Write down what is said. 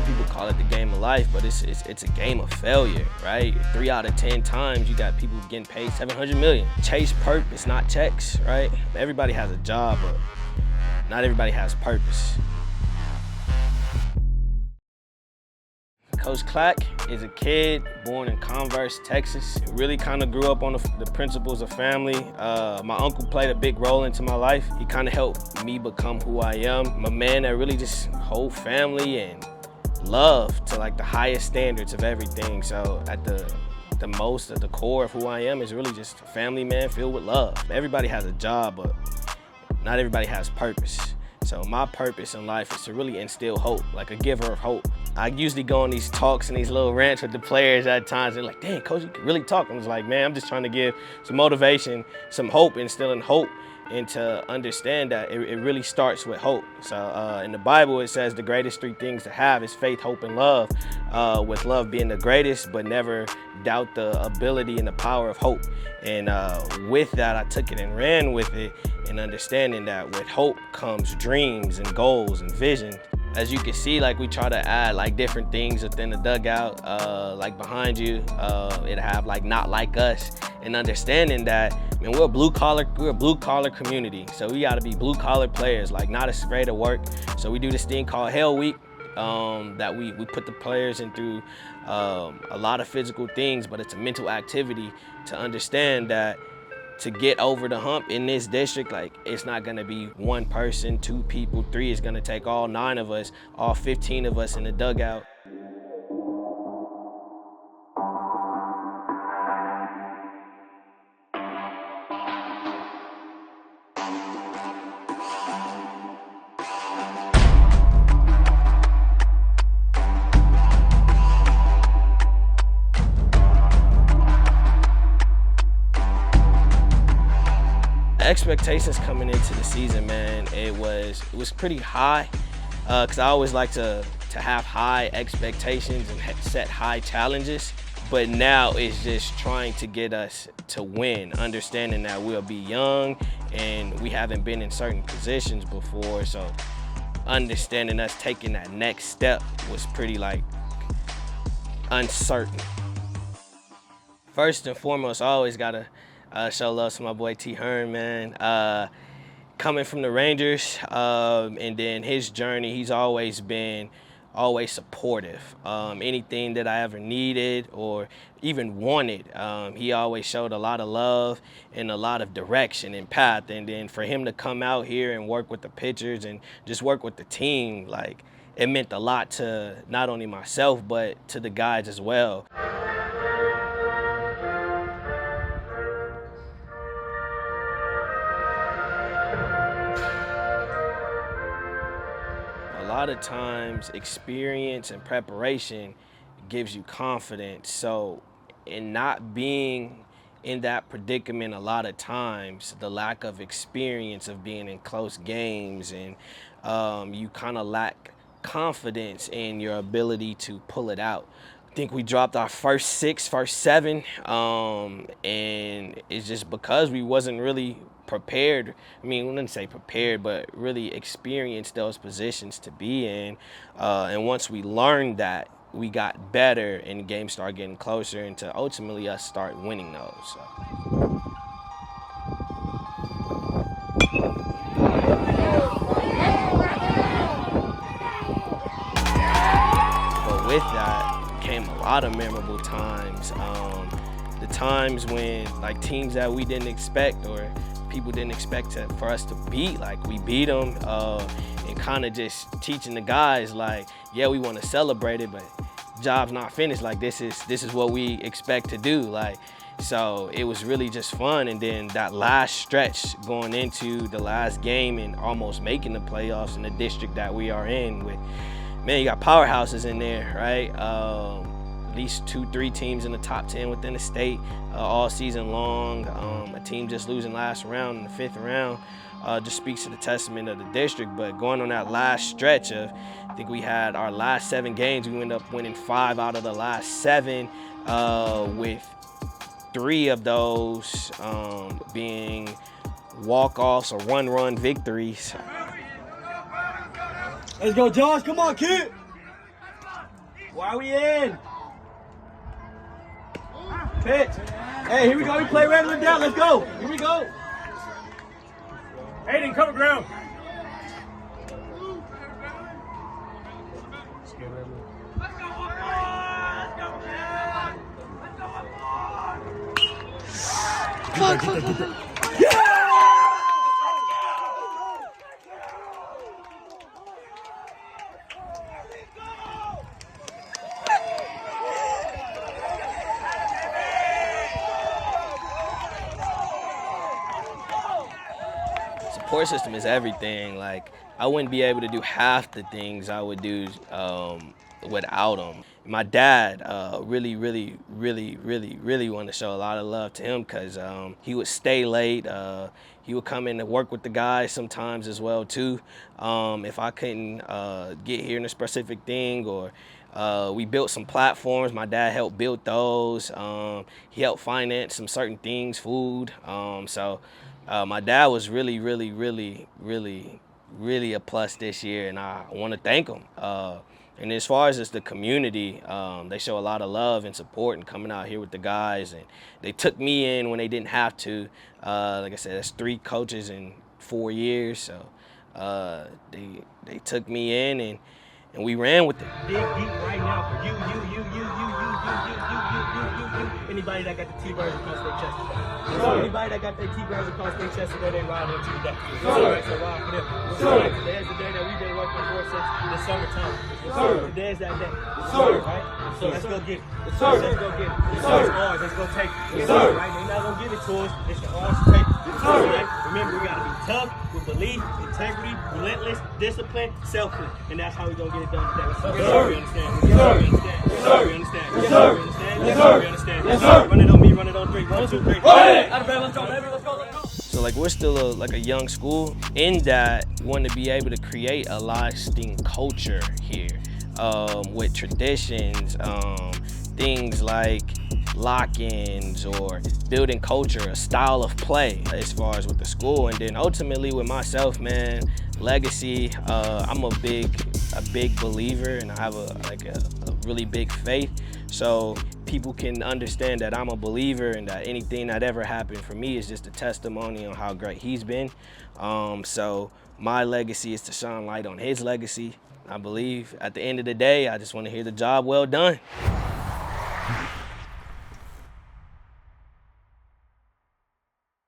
of people call it the game of life, but it's a game of failure, right? 3 out of 10 times you got people getting paid $700 million. Chase purpose, not checks, right? Everybody has a job, but not everybody has purpose. Coach Clack is a kid born in Converse, Texas. Really kind of grew up on the principles of family. My uncle played a big role into my life. He kind of helped me become who I am. I'm a man that really just hold family and love to like the highest standards of everything. So at the core of who I am is really just a family man filled with love. Everybody has a job, but not everybody has purpose. So my purpose in life is to really instill hope, like a giver of hope. I usually go on these talks and these little rants with the players at times. They're like, dang, coach, you can really talk. I was like, man, I'm just trying to give some motivation, some hope, instilling hope, and to understand that it really starts with hope. So in the Bible, it says the greatest 3 things to have is faith, hope, and love, with love being the greatest, but never doubt the ability and the power of hope. And with that, I took it and ran with it, and understanding that with hope comes dreams and goals and vision. As you can see, like we try to add like different things within the dugout, like behind you, it have like not like us, and understanding that, man, we're a blue collar community. So we gotta be blue collar players, like not afraid of work. So we do this thing called Hell Week, that we put the players in through a lot of physical things, but it's a mental activity to understand that to get over the hump in this district, like it's not gonna be 1 person, 2 people, 3. It's gonna take all 9 of us, all 15 of us in the dugout. Expectations coming into the season, man, it was pretty high, because I always like to have high expectations and set high challenges. But now it's just trying to get us to win, understanding that we'll be young and we haven't been in certain positions before. So understanding us taking that next step was pretty like uncertain. First and foremost, I always gotta show love to my boy T. Hearn, man. Coming from the Rangers, and then his journey, he's always been supportive. Anything that I ever needed or even wanted, he always showed a lot of love and a lot of direction and path. And then for him to come out here and work with the pitchers and just work with the team, like it meant a lot to not only myself, but to the guys as well. A lot of times, experience and preparation gives you confidence. So in not being in that predicament a lot of times, the lack of experience of being in close games, and you kind of lack confidence in your ability to pull it out. I think we dropped our first 7, and it's just because we wasn't really prepared. I mean, we didn't say prepared, but really experienced those positions to be in. And once we learned that, we got better and the game started getting closer, and to ultimately us start winning those. So. But with that came a lot of memorable times. The times when like teams that we didn't expect or people didn't expect for us to beat, like we beat them, and kind of just teaching the guys like, yeah, we want to celebrate it, but job's not finished. Like this is what we expect to do. Like, so it was really just fun. And then that last stretch going into the last game and almost making the playoffs in the district that we are in with, man, you got powerhouses in there, right? At least 2-3 teams in the top 10 within the state all season long. A team just losing last round in the 5th round just speaks to the testament of the district. But going on that last stretch of, I think we had our last 7 games, we ended up winning 5 out of the last 7, with 3 of those being walk-offs or one-run victories. Let's go, Josh. Come on, kid. Why are we in? Pitch. Hey, here we go. We play regular down. Let's go. Here we go. Hayden, cover ground. Support system is everything. Like, I wouldn't be able to do half the things I would do without them. My dad really wanted to show a lot of love to him because he would stay late. He would come in to work with the guys sometimes as well too. If I couldn't get here in a specific thing, or we built some platforms, my dad helped build those. He helped finance some certain things, food. My dad was really a plus this year, and I want to thank him. And as far as just the community, they show a lot of love and support and coming out here with the guys. And they took me in when they didn't have to. Like I said, that's 3 coaches in 4 years. So they took me in and we ran with it. Dig deep right now for you. Anybody that got the T-birds across their chest. Anybody that got their T-birds across their chest, they ride into the deck. Alright, so ride for them. Today's the day that we've been working for since the summertime. Today's that day. Right? So let's go get it. Let's go get it. It's ours. Let's go take it. Right? They're not gonna give it to us. It's ours to take it. Right? Remember, we gotta be tough with belief, integrity, relentless, discipline, selfless, and that's how we gonna get it done today. We understand. We understand. We understand. Run it on me. Run it on 3. 1, 2, 3. Out of bed. Let's go, baby. Let's go. So like, we're still a young school. In that, we want to be able to create a lasting culture here with traditions, things like lock-ins or building culture, a style of play as far as with the school. And then ultimately with myself, man, legacy. I'm a big believer, and I have a really big faith. So people can understand that I'm a believer and that anything that ever happened for me is just a testimony on how great he's been. So my legacy is to shine light on his legacy. I believe at the end of the day, I just want to hear the job well done.